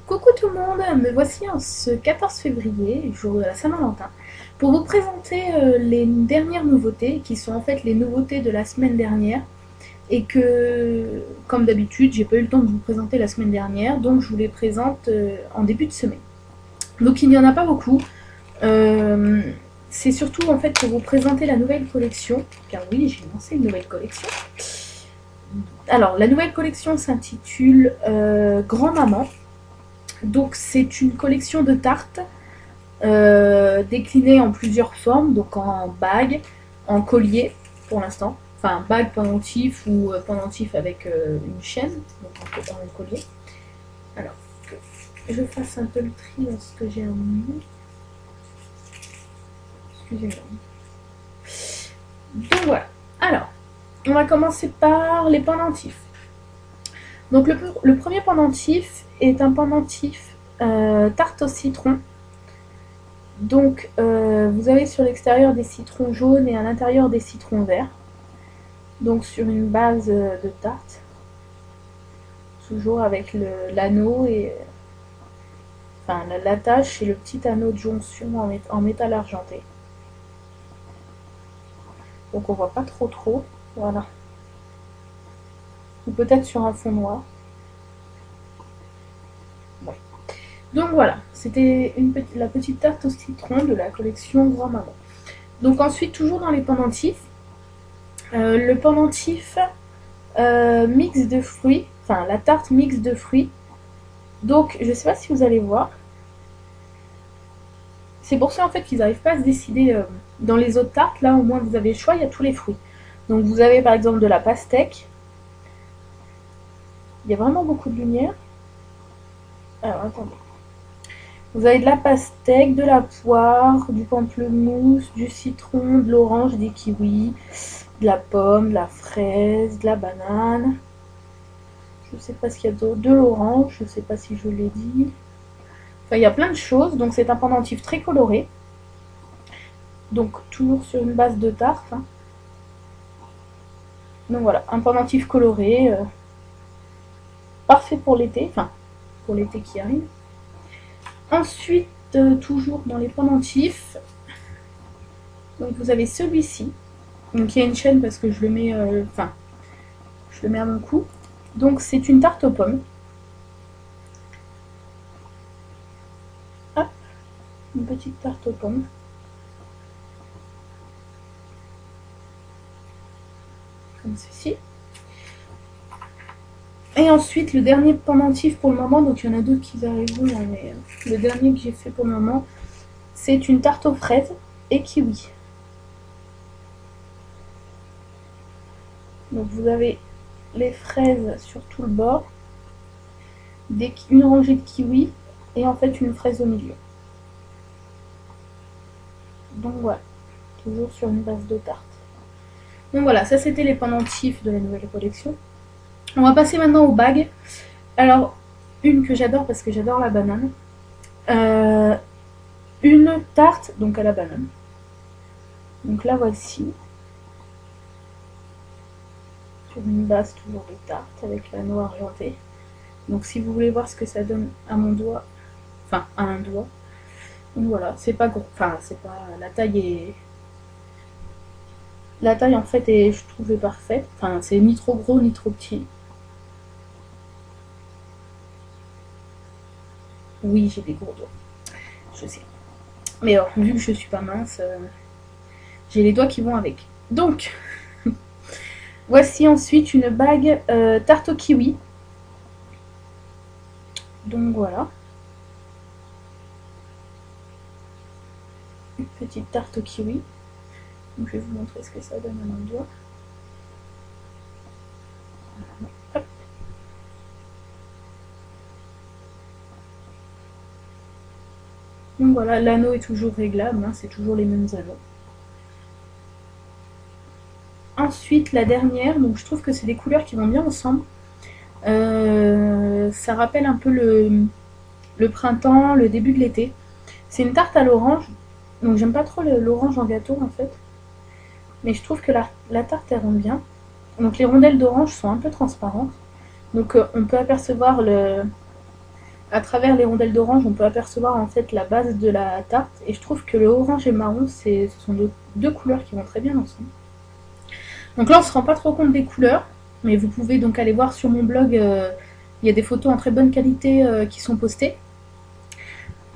Coucou tout le monde, me voici en ce 14 février, jour de la Saint-Valentin, pour vous présenter les dernières nouveautés, qui sont en fait les nouveautés de la semaine dernière, et que, comme d'habitude, j'ai pas eu le temps de vous présenter la semaine dernière, donc je vous les présente en début de semaine. Donc il n'y en a pas beaucoup, euh, c'est surtout en fait pour vous présenter la nouvelle collection, car oui, j'ai lancé une nouvelle collection. Alors, la nouvelle collection s'intitule Grand-Maman. Donc c'est une collection de tartes déclinées en plusieurs formes, donc en bague, en collier pour l'instant, enfin bague pendentif ou pendentif avec une chaîne, donc en collier. Alors que je fasse un peu le tri dans ce que j'ai en main. Excusez-moi. Donc voilà. Alors, on va commencer par les pendentifs. Donc le premier pendentif est un pendentif tarte au citron. Donc vous avez sur l'extérieur des citrons jaunes et à l'intérieur des citrons verts. Donc sur une base de tarte. Toujours avec l'anneau et enfin l'attache et le petit anneau de jonction en métal argenté. Donc on voit pas trop. Voilà. Ou peut-être sur un fond noir. Ouais. Donc voilà, c'était la petite tarte au citron de la collection Grand-Maman. Donc ensuite, toujours dans les pendentifs, le pendentif mix de fruits, enfin la tarte mix de fruits. Donc je sais pas si vous allez voir. C'est pour ça en fait qu'ils n'arrivent pas à se décider dans les autres tartes. Là au moins vous avez le choix, il y a tous les fruits. Donc vous avez par exemple de la pastèque. Il y a vraiment beaucoup de lumière. Alors attendez. Vous avez de la pastèque, de la poire, du pamplemousse, du citron, de l'orange, des kiwis, de la pomme, de la fraise, de la banane. Je ne sais pas ce qu'il y a d'autre. De l'orange, je ne sais pas si je l'ai dit. Enfin, il y a plein de choses. Donc c'est un pendentif très coloré. Donc toujours sur une base de tarte. Hein. Donc voilà, un pendentif coloré. Parfait pour l'été. Enfin, pour l'été qui arrive. Ensuite, toujours dans les pendentifs. Donc vous avez celui-ci. Donc il y a une chaîne parce que je le mets, je le mets à mon cou. Donc c'est une tarte aux pommes. Hop, une petite tarte aux pommes. Comme ceci. Et ensuite le dernier pendentif pour le moment, donc il y en a d'autres qui arriveront, mais le dernier que j'ai fait pour le moment, c'est une tarte aux fraises et kiwi. Donc vous avez les fraises sur tout le bord, une rangée de kiwi et en fait une fraise au milieu. Donc voilà, toujours sur une base de tarte. Donc voilà, ça c'était les pendentifs de la nouvelle collection. On va passer maintenant aux bagues. Alors, une que j'adore parce que j'adore la banane. Une tarte donc à la banane. Donc la voici. Sur une base toujours de tarte avec l'anneau argenté. Donc si vous voulez voir ce que ça donne à mon doigt, enfin à un doigt. Donc voilà, c'est pas gros, enfin c'est pas, la taille est, la taille en fait est, je trouve, est parfaite. Enfin c'est ni trop gros ni trop petit. Oui, j'ai des gros doigts, je sais. Mais alors, vu que je suis pas mince, j'ai les doigts qui vont avec. Donc, voici ensuite une bague tarte au kiwi. Donc voilà. Une petite tarte au kiwi. Donc, je vais vous montrer ce que ça donne à mon doigt. Hop. Donc voilà, l'anneau est toujours réglable, hein, c'est toujours les mêmes anneaux. Ensuite, la dernière, donc je trouve que c'est des couleurs qui vont bien ensemble. Ça rappelle un peu le printemps, le début de l'été. C'est une tarte à l'orange. Donc j'aime pas trop l'orange en gâteau en fait. Mais je trouve que la tarte elle rend bien. Donc les rondelles d'orange sont un peu transparentes. Donc on peut apercevoir à travers les rondelles d'orange, on peut apercevoir en fait la base de la tarte. Et je trouve que le orange et le marron, ce sont deux couleurs qui vont très bien ensemble. Donc là, on ne se rend pas trop compte des couleurs, mais vous pouvez donc aller voir sur mon blog. Il y a des photos en très bonne qualité qui sont postées.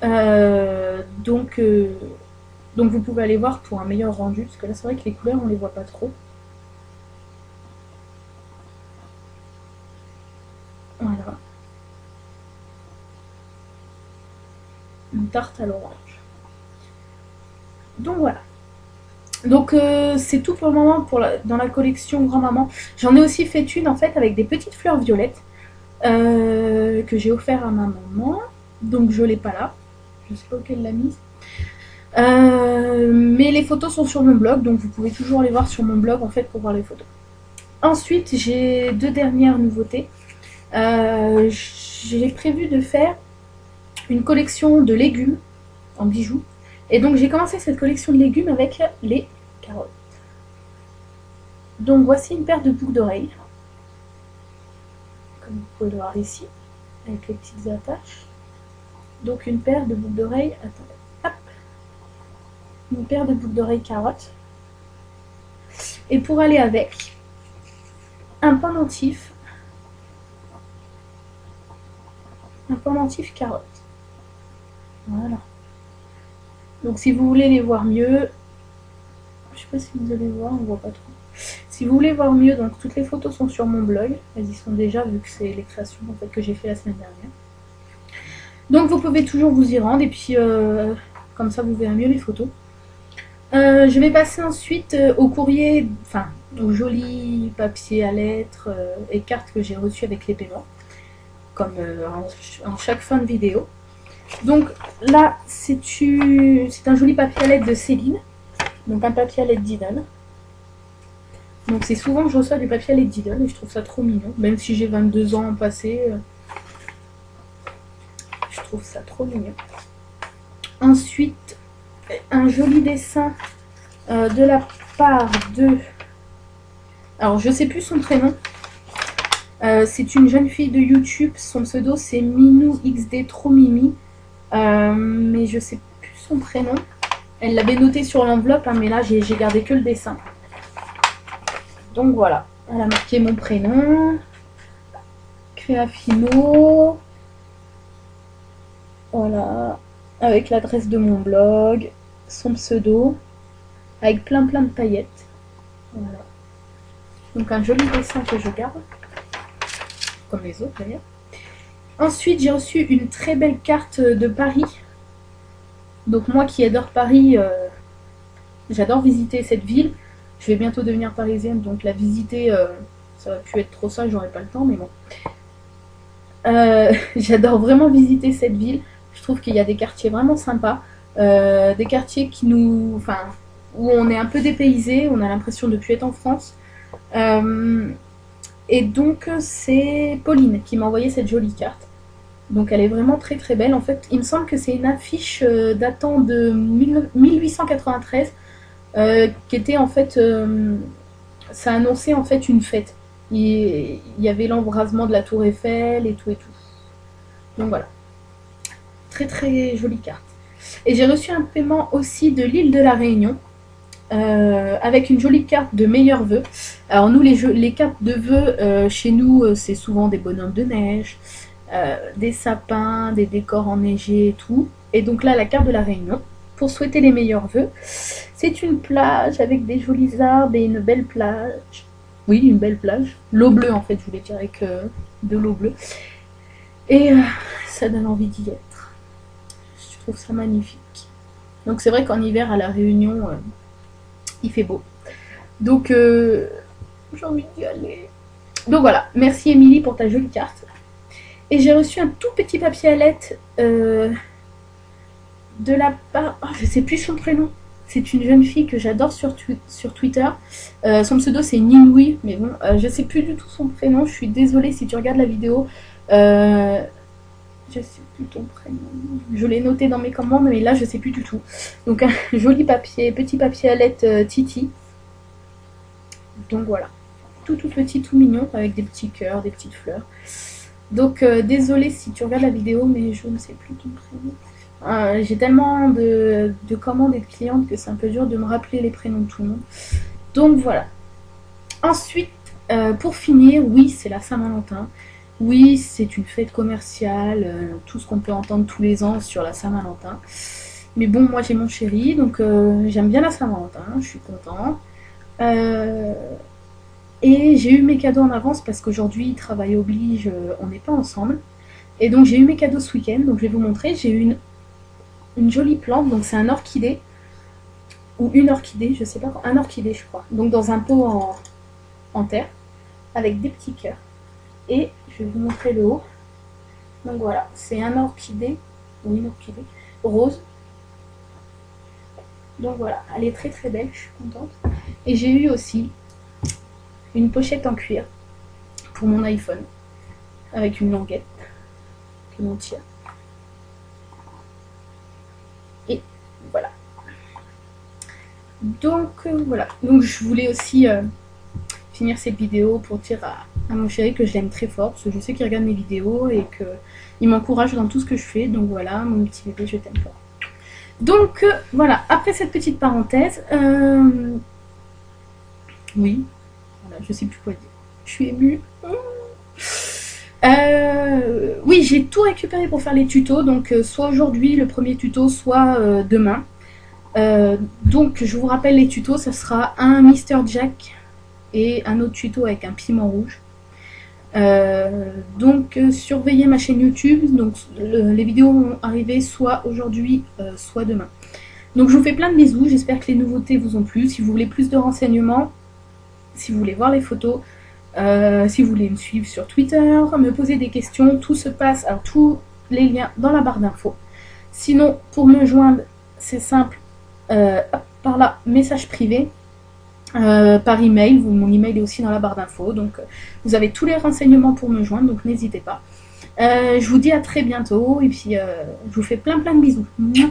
Donc vous pouvez aller voir pour un meilleur rendu, parce que là c'est vrai que les couleurs on les voit pas trop. Voilà. Une tarte à l'orange. Donc voilà. Donc c'est tout pour le moment dans la collection grand-maman. J'en ai aussi fait une en fait avec des petites fleurs violettes que j'ai offert à ma maman. Donc je l'ai pas là. Je sais pas où elle l'a mise. Mais les photos sont sur mon blog, donc vous pouvez toujours aller voir sur mon blog en fait pour voir les photos. Ensuite, j'ai deux dernières nouveautés. J'ai prévu de faire une collection de légumes en bijoux. Et donc j'ai commencé cette collection de légumes avec les carottes. Donc voici une paire de boucles d'oreilles. Comme vous pouvez le voir ici, avec les petites attaches. Donc une paire de boucles d'oreilles. Attendez, hop. Une paire de boucles d'oreilles carottes. Et pour aller avec, un pendentif. Un pendentif carotte. Voilà. Donc si vous voulez les voir mieux, je sais pas si vous allez voir, on voit pas trop. Si vous voulez voir mieux, donc toutes les photos sont sur mon blog. Elles y sont déjà vu que c'est les créations en fait, que j'ai fait la semaine dernière. Donc vous pouvez toujours vous y rendre et puis comme ça vous verrez mieux les photos. Je vais passer ensuite au courrier, enfin au joli papier à lettres et cartes que j'ai reçues avec les paiements, comme en chaque fin de vidéo. Donc là, c'est un joli papier à lettres de Céline, donc un papier à lettres d'Idole. Donc c'est souvent que je reçois du papier à lettres d'Idole et je trouve ça trop mignon, même si j'ai 22 ans passés, je trouve ça trop mignon. Ensuite, un joli dessin de la part de... Alors je sais plus son prénom. C'est une jeune fille de YouTube, son pseudo c'est MinouXD Trop Mimi. Mais je sais plus son prénom. Elle l'avait noté sur l'enveloppe, hein, mais là j'ai gardé que le dessin. Donc voilà, elle a marqué mon prénom, Créafino, voilà, avec l'adresse de mon blog, son pseudo, avec plein de paillettes. Voilà. Donc un joli dessin que je garde, comme les autres d'ailleurs. Ensuite, j'ai reçu une très belle carte de Paris. Donc moi qui adore Paris, j'adore visiter cette ville. Je vais bientôt devenir parisienne, donc la visiter, ça va plus être trop ça, j'aurai pas le temps, mais bon. J'adore vraiment visiter cette ville. Je trouve qu'il y a des quartiers vraiment sympas. Des quartiers qui nous... Enfin, où on est un peu dépaysé, on a l'impression de ne plus être en France. Et donc c'est Pauline qui m'a envoyé cette jolie carte. Donc elle est vraiment très très belle. En fait, il me semble que c'est une affiche datant de 1893 qui était en fait... ça annonçait en fait une fête. Il y avait l'embrasement de la tour Eiffel et tout et tout. Donc voilà. Très très jolie carte. Et j'ai reçu un paiement aussi de l'île de la Réunion. Avec une jolie carte de meilleurs vœux. Alors nous les cartes de vœux chez nous c'est souvent des bonhommes de neige, des sapins, des décors enneigés et tout. Et donc là la carte de la Réunion pour souhaiter les meilleurs vœux. C'est une plage avec des jolis arbres et une belle plage. Oui, une belle plage. L'eau bleue en fait, je voulais dire avec de l'eau bleue. Et ça donne envie d'y être. Je trouve ça magnifique. Donc c'est vrai qu'en hiver à la Réunion il fait beau. Donc j'ai envie d'y aller. Donc voilà, merci Émilie pour ta jolie carte. Et j'ai reçu un tout petit papier à lettres de la part... Oh, je sais plus son prénom. C'est une jeune fille que j'adore sur Twitter. Son pseudo c'est Ninoui, mais bon, je sais plus du tout son prénom. Je suis désolée si tu regardes la vidéo. Je sais plus ton prénom. Je l'ai noté dans mes commandes, mais là je sais plus du tout. Donc un joli papier, petit papier à lettres Titi. Donc voilà. Tout petit, tout mignon, avec des petits cœurs, des petites fleurs. Donc désolée si tu regardes la vidéo, mais je ne sais plus ton prénom. J'ai tellement de commandes et de clientes que c'est un peu dur de me rappeler les prénoms de tout le monde. Donc voilà. Ensuite, pour finir, oui, c'est la Saint-Valentin. Oui, c'est une fête commerciale, tout ce qu'on peut entendre tous les ans sur la Saint-Valentin. Mais bon, moi j'ai mon chéri, donc j'aime bien la Saint-Valentin, je suis contente. Euh, et j'ai eu mes cadeaux en avance parce qu'aujourd'hui, travail oblige, on n'est pas ensemble. Et donc j'ai eu mes cadeaux ce week-end, donc je vais vous montrer. J'ai eu une jolie plante, donc c'est un orchidée, ou une orchidée, je sais pas, un orchidée je crois. Donc dans un pot en terre, avec des petits cœurs. Et je vais vous montrer le haut. Donc voilà, c'est un orchidée, ou une orchidée, rose. Donc voilà, elle est très très belle, je suis contente. Et j'ai eu aussi une pochette en cuir pour mon iPhone, avec une languette que l'on tire. Et voilà. Donc voilà, donc je voulais aussi finir cette vidéo pour dire à mon chéri que je l'aime très fort, parce que je sais qu'il regarde mes vidéos et qu'il m'encourage dans tout ce que je fais. Donc voilà, mon petit bébé, je t'aime fort. Donc voilà, après cette petite parenthèse, oui, voilà, je sais plus quoi dire. Je suis émue. Oui, j'ai tout récupéré pour faire les tutos, donc soit aujourd'hui le premier tuto, soit demain. Donc je vous rappelle les tutos, ça sera un Mister Jack et un autre tuto avec un piment rouge. Donc surveillez ma chaîne YouTube, donc les vidéos vont arriver soit aujourd'hui, soit demain. Donc je vous fais plein de bisous, j'espère que les nouveautés vous ont plu. Si vous voulez plus de renseignements, si vous voulez voir les photos, si vous voulez me suivre sur Twitter, me poser des questions, tout se passe, alors tous les liens dans la barre d'infos. Sinon, pour me joindre, c'est simple, par là, message privé, par email, mon email est aussi dans la barre d'infos, donc vous avez tous les renseignements pour me joindre, donc n'hésitez pas. Je vous dis à très bientôt, et puis je vous fais plein de bisous. Mouah.